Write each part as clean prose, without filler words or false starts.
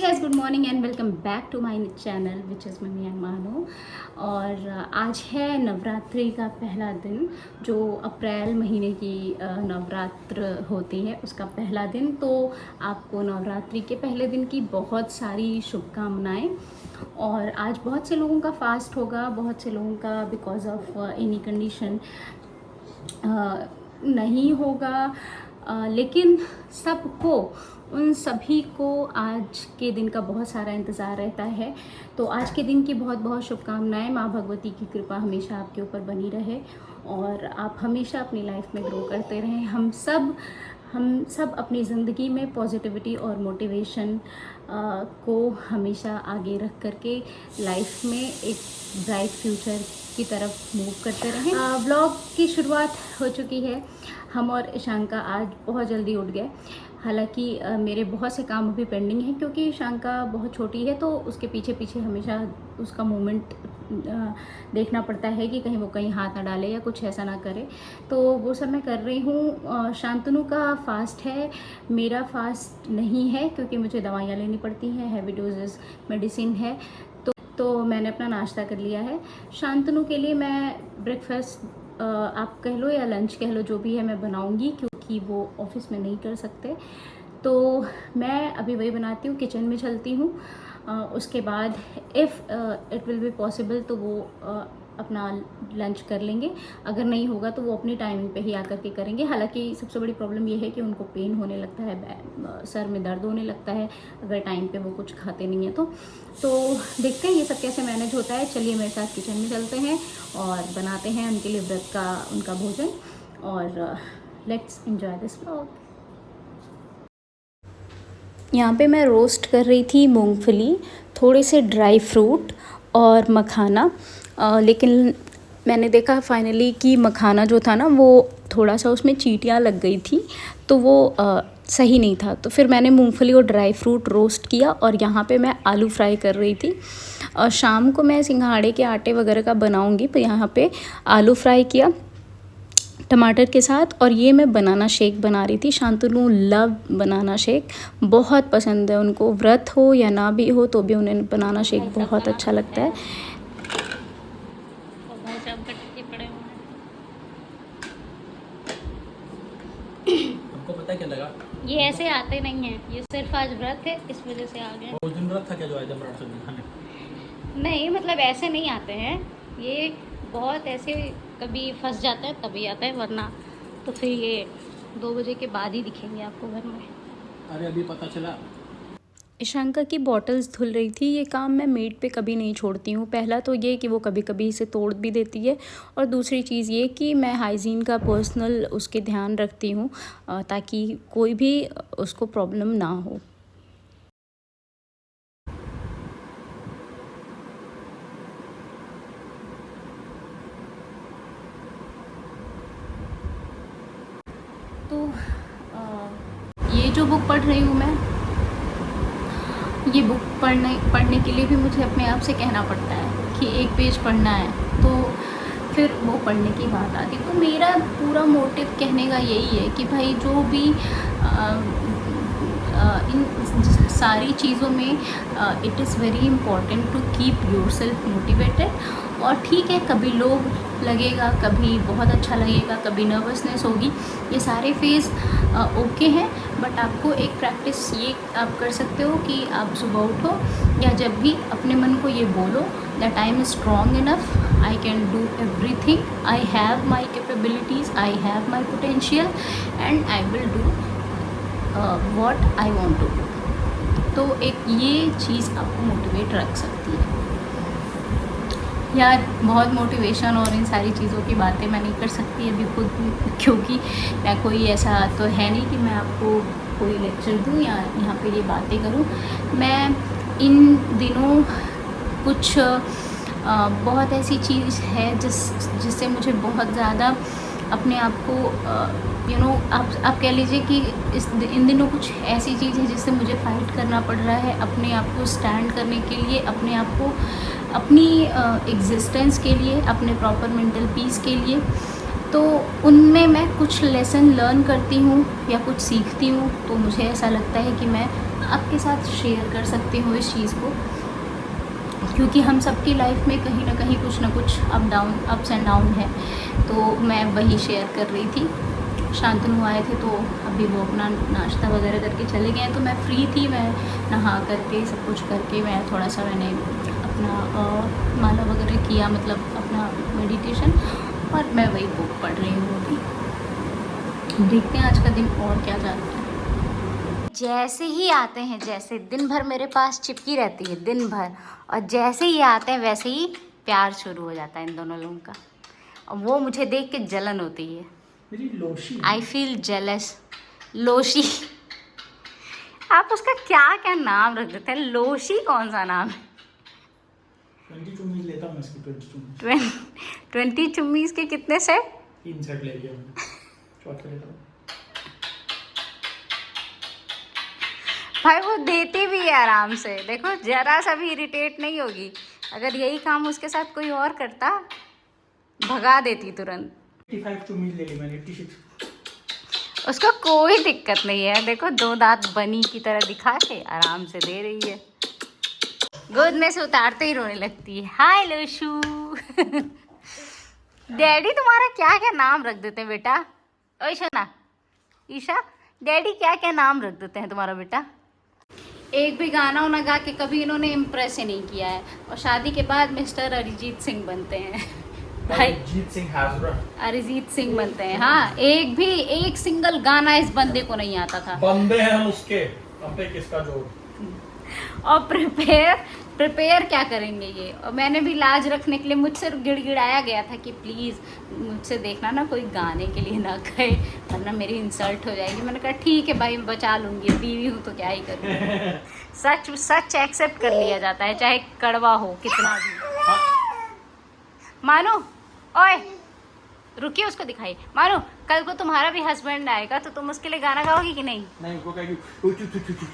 Guys, good morning and welcome back to my channel which is mummy and Mano. और आज है नवरात्रि का पहला दिन, जो अप्रैल महीने की नवरात्र होती है उसका पहला दिन। तो आपको नवरात्रि के पहले दिन की बहुत सारी शुभकामनाएं। और आज बहुत से लोगों का फास्ट होगा, बहुत से लोगों का बिकॉज ऑफ एनी कंडीशन नहीं होगा, लेकिन सबको, उन सभी को आज के दिन का बहुत सारा इंतज़ार रहता है। तो आज के दिन की बहुत बहुत शुभकामनाएं। माँ भगवती की कृपा हमेशा आपके ऊपर बनी रहे और आप हमेशा अपनी लाइफ में ग्रो करते रहें। हम सब अपनी ज़िंदगी में पॉजिटिविटी और मोटिवेशन को हमेशा आगे रख करके लाइफ में एक ब्राइट फ्यूचर की तरफ मूव करते रहें। व्लॉग की शुरुआत हो चुकी है। हम और ईशांका आज बहुत जल्दी उठ गए। हालांकि मेरे बहुत से काम अभी पेंडिंग हैं, क्योंकि ईशांका बहुत छोटी है तो उसके पीछे पीछे हमेशा उसका मूवमेंट देखना पड़ता है कि कहीं वो कहीं हाथ ना डाले या कुछ ऐसा ना करे। तो वो सब मैं कर रही हूँ। शांतनु का फास्ट है, मेरा फास्ट नहीं है क्योंकि मुझे दवाइयाँ लेनी पड़ती हैं, हैवी डोजेस मेडिसिन है। तो मैंने अपना नाश्ता कर लिया है। शांतनु के लिए मैं ब्रेकफास्ट आप कह लो या लंच कह लो, जो भी है मैं बनाऊंगी, क्योंकि वो ऑफिस में नहीं कर सकते। तो मैं अभी वही बनाती हूँ, किचन में चलती हूँ। उसके बाद if it will be possible तो वो अपना लंच कर लेंगे। अगर नहीं होगा तो वो अपनी टाइमिंग पे ही आकर के करेंगे। हालांकि सबसे बड़ी प्रॉब्लम ये है कि उनको पेन होने लगता है, सर में दर्द होने लगता है अगर टाइम पे वो कुछ खाते नहीं हैं तो देखते हैं ये सब कैसे मैनेज होता है। चलिए मेरे साथ किचन में चलते हैं और बनाते हैं उनके लिए व्रत का उनका भोजन। और लेट्स एंजॉय दिस व्लॉग। यहाँ पे मैं रोस्ट कर रही थी मूंगफली, थोड़े से ड्राई फ्रूट और मखाना। लेकिन मैंने देखा फाइनली कि मखाना जो था ना, वो थोड़ा सा उसमें चींटियाँ लग गई थी, तो वो सही नहीं था। तो फिर मैंने मूंगफली और ड्राई फ्रूट रोस्ट किया और यहाँ पे मैं आलू फ्राई कर रही थी। और शाम को मैं सिंघाड़े के आटे वगैरह का बनाऊँगी, तो यहाँ पे आलू फ्राई किया टमाटर के साथ। और ये मैं बनाना शेक बना रही थी। शांतनु लव बनाना शेक, बहुत पसंद है उनको। व्रत हो या ना भी हो तो भी उन्हें बनाना शेक बहुत अच्छा लगता है। हमको पता है क्या लगा, ये ऐसे आते नहीं हैं, ये सिर्फ आज व्रत है इस वजह से आ गए। उस दिन व्रत था क्या जो आया था व्रत से खाने? नहीं, मतलब ऐसे नहीं आते हैं, ये बहुत ऐसे कभी फंस जाता है तभी आता है, वरना तो फिर ये 2 बजे के बाद ही दिखेंगे आपको घर में। अरे अभी पता चला। ईशांका की बॉटल्स धुल रही थी। ये काम मैं मेड पे कभी नहीं छोड़ती हूँ। पहला तो ये कि वो कभी कभी इसे तोड़ भी देती है, और दूसरी चीज़ ये कि मैं हाइजीन का पर्सनल उसके ध्यान रखती हूँ, ताकि कोई भी उसको प्रॉब्लम ना हो। तो ये जो बुक पढ़ रही हूँ मैं, ये बुक पढ़ने के लिए भी मुझे अपने आप से कहना पड़ता है कि एक पेज पढ़ना है, तो फिर वो पढ़ने की बात आती। तो मेरा पूरा मोटिव कहने का यही है कि भाई जो भी इन सारी चीज़ों में it is very important to keep yourself motivated. और ठीक है, कभी लोग लगेगा, कभी बहुत अच्छा लगेगा, कभी नर्वसनेस होगी, ये सारे फेज़ ओके हैं। बट आपको एक प्रैक्टिस ये आप कर सकते हो कि आप सुबह उठो या जब भी अपने मन को ये बोलो that I am strong enough, I can do everything, I have my capabilities, I have my potential and I will do what I want to do. तो एक ये चीज़ आपको मोटिवेट रख सकती है। यार बहुत मोटिवेशन और इन सारी चीज़ों की बातें मैं नहीं कर सकती अभी खुद, क्योंकि मैं कोई ऐसा तो है नहीं कि मैं आपको कोई लेक्चर दूँ या यहाँ पे ये बातें करूँ। मैं इन दिनों कुछ बहुत ऐसी चीज़ है जिससे मुझे बहुत ज़्यादा अपने आप को आप कह लीजिए कि इन दिनों कुछ ऐसी चीज़ है जिससे मुझे फ़ाइट करना पड़ रहा है अपने आप को स्टैंड करने के लिए, अपने आप को अपनी एग्जिस्टेंस के लिए, अपने प्रॉपर मेंटल पीस के लिए। तो उनमें मैं कुछ लेसन लर्न करती हूँ या कुछ सीखती हूँ, तो मुझे ऐसा लगता है कि मैं आपके साथ शेयर कर सकती हूँ इस चीज़ को, क्योंकि हम सबकी लाइफ में कहीं ना कहीं कुछ ना कुछ अप्स एंड डाउन है। तो मैं वही शेयर कर रही थी। शांतनु आए थे तो अभी वो अपना नाश्ता वगैरह करके चले गए, तो मैं फ्री थी, मैं नहा करके सब कुछ करके मैं थोड़ा सा मैंने अपना माला वगैरह किया, मतलब अपना मेडिटेशन, और मैं वही बुक पढ़ रही हूँ अभी। देखते हैं आज का दिन और क्या जाता है। जैसे ही आते हैं, जैसे दिन भर मेरे पास चिपकी रहती है दिन भर, और जैसे ही आते हैं वैसे ही प्यार शुरू हो जाता है इन दोनों लोगों का, और वो मुझे देख के जलन होती है। मेरी लोशी। I feel jealous. लोशी आप उसका क्या क्या नाम रख देते हैं? लोशी कौन सा नाम है? 20 चुम्मीज लेता हूँ मैं इसकी, 20 चुम्मीज। 20 चुम्मीज के कितने से? 3 सेट ले लिया मैंने, चौथे लेता हूँ। भाई वो देती भी है आराम से, देखो जरा सा भी इरिटेट नहीं होगी। अगर यही काम उसके साथ कोई और करता, भगा देती तुरंत। 85 चुम्मीज ले ली मैंने, 86। उसको कोई दिक्कत नहीं है, देखो 2 दांत बनी की तरह दिखा के आराम से दे रही है। गोद में से उतारते ही रोने लगती है। हाय लोशू। डैडी तुम्हारा क्या क्या नाम रख देते हैं बेटा? ओए शना, ईशा, डैडी क्या क्या नाम रख देते हैं तुम्हारा बेटा? एक भी गाना वाना गा के कभी इन्होंने इम्प्रेस ही नहीं किया है, और शादी के बाद मिस्टर अरिजीत सिंह बनते हैं। भाई अरिजीत सिंह हाजरा। अरिजीत सिंह बनते हैं। हाँ, एक सिंगल गाना इस बंदे को नहीं आता था। बंदे हैं हम उसके, हम पे किसका जोर। और प्रिपेयर क्या करेंगे ये? और मैंने भी लाज रखने के लिए मुझसे गिड़गिड़ाया गया था कि प्लीज़ मुझसे देखना ना कोई गाने के लिए ना कहे, वरना मेरी इंसल्ट हो जाएगी। मैंने कहा ठीक है भाई, मैं बचा लूँगी, बीवी हूँ तो क्या ही करूँगी। सच एक्सेप्ट कर लिया जाता है, चाहे कड़वा हो कितना भी। मानो, ओए रुकिए, उसको दिखाइए। मानो, कल को तुम्हारा भी हस्बैंड आएगा तो तुम उसके लिए गाना गाओगी कि नहीं? नहीं, वो कहेगी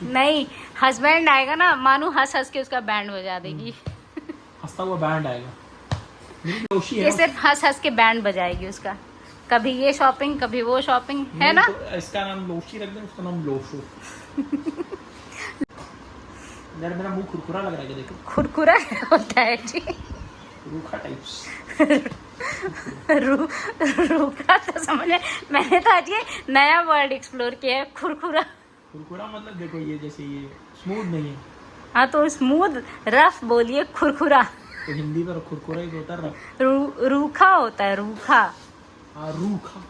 नहीं, हस्बैंड आएगा ना, मानो हंस हंस के उसका बैंड बजा देगी। हंसता हुआ बैंड आएगा। मेरी लोशी है ये सिर्फ हंस हंस के बैंड बजाएगी उसका, कभी ये शॉपिंग कभी वो शॉपिंग, है ना? तो इसका नाम लोशी रख दे, उसका नाम लोशो। यार मेरा मुंह खुरखुरा लग रहा है, देखो। खुरखुरा होता है जी, रूखा टाइप्स। रूखा तो समझ में, मैंने तो आज ये नया वर्ड एक्सप्लोर किया है, खुरखुरा। खुरखुरा मतलब देखो, ये जैसे ये स्मूथ नहीं है। हाँ तो स्मूथ, रफ बोलिए, खुरखुरा। तो हिंदी में खुरखुरा ही होता है, रफ। रूखा होता है, रूखा। हाँ, रूखा।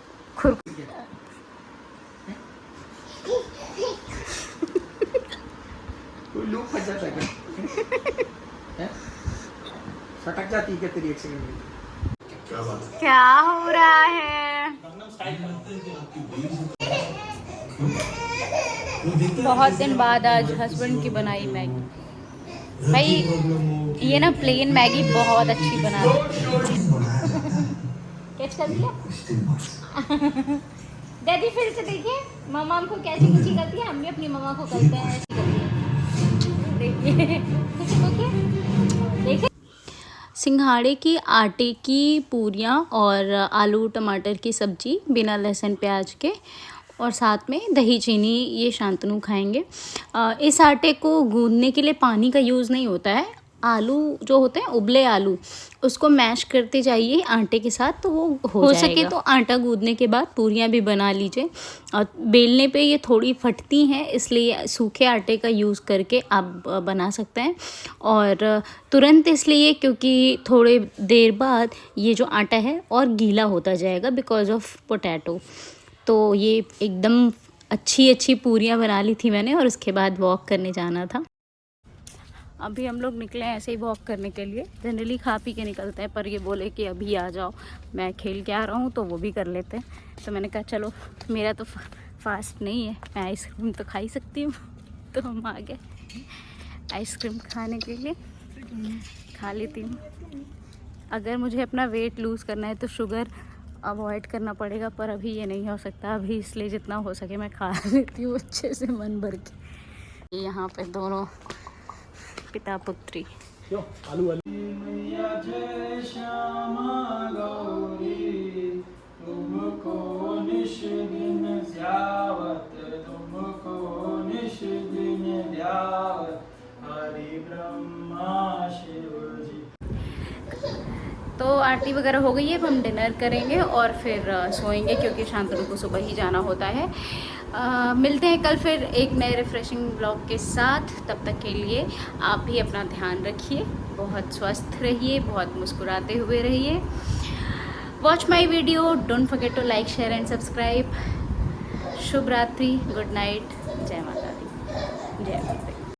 कोई लोग फंस जाता है क्या? सटक जाती है क्या तेरी एक सेकंड में? क्या हो रहा है? बहुत दिन बाद आज हस्बैंड की बनाई मैगी। भाई ये ना प्लेन मैगी बहुत अच्छी बनाती। कैच कर लिया? दादी फिर से देखिए मम्मा हमको कैसी कुछ करती है, हम भी अपनी मम्मा को करते हैं ऐसी करती है। देखिए देखिए, सिंघाड़े की आटे की पूरियाँ और आलू टमाटर की सब्ज़ी बिना लहसुन प्याज के, और साथ में दही चीनी, ये शांतनु खाएंगे। इस आटे को गूंदने के लिए पानी का यूज़ नहीं होता है। आलू जो होते हैं, उबले आलू, उसको मैश करते जाइए आटे के साथ, तो वो हो सके तो आटा गूंदने के बाद पूरियाँ भी बना लीजिए। और बेलने पे ये थोड़ी फटती हैं, इसलिए सूखे आटे का यूज़ करके आप बना सकते हैं। और तुरंत इसलिए क्योंकि थोड़े देर बाद ये जो आटा है और गीला होता जाएगा बिकॉज ऑफ पोटैटो। तो ये एकदम अच्छी पूरियाँ बना ली थी मैंने, और उसके बाद वॉक करने जाना था। अभी हम लोग निकले हैं ऐसे ही वॉक करने के लिए, जनरली खा पी के निकलते हैं, पर ये बोले कि अभी आ जाओ, मैं खेल के आ रहा हूँ, तो वो भी कर लेते हैं। तो मैंने कहा चलो, मेरा तो फास्ट नहीं है, मैं आइसक्रीम तो खा ही सकती हूँ। तो हम आ गए आइसक्रीम खाने के लिए, खा लेती हूँ। अगर मुझे अपना वेट लूज़ करना है तो शुगर अवॉइड करना पड़ेगा, पर अभी ये नहीं हो सकता अभी, इसलिए जितना हो सके मैं खा लेती हूँ अच्छे से मन भर के। यहाँ पे दोनों पिता पुत्री। क्यों? आलू मैया जय श्यामा गौरी, तुम निश दिन ध्यावत तुमको निश दिन ध्यावत हरि ब्रह्मा शिव जी। तो आरती वगैरह हो गई है, अब हम डिनर करेंगे और फिर सोएंगे क्योंकि शांतनु को सुबह ही जाना होता है। मिलते हैं कल फिर एक नए रिफ्रेशिंग ब्लॉग के साथ। तब तक के लिए आप भी अपना ध्यान रखिए, बहुत स्वस्थ रहिए, बहुत मुस्कुराते हुए रहिए। Watch my video, don't forget to like share and subscribe. शुभ रात्रि, गुड नाइट, जय माता दी, जय माता दी।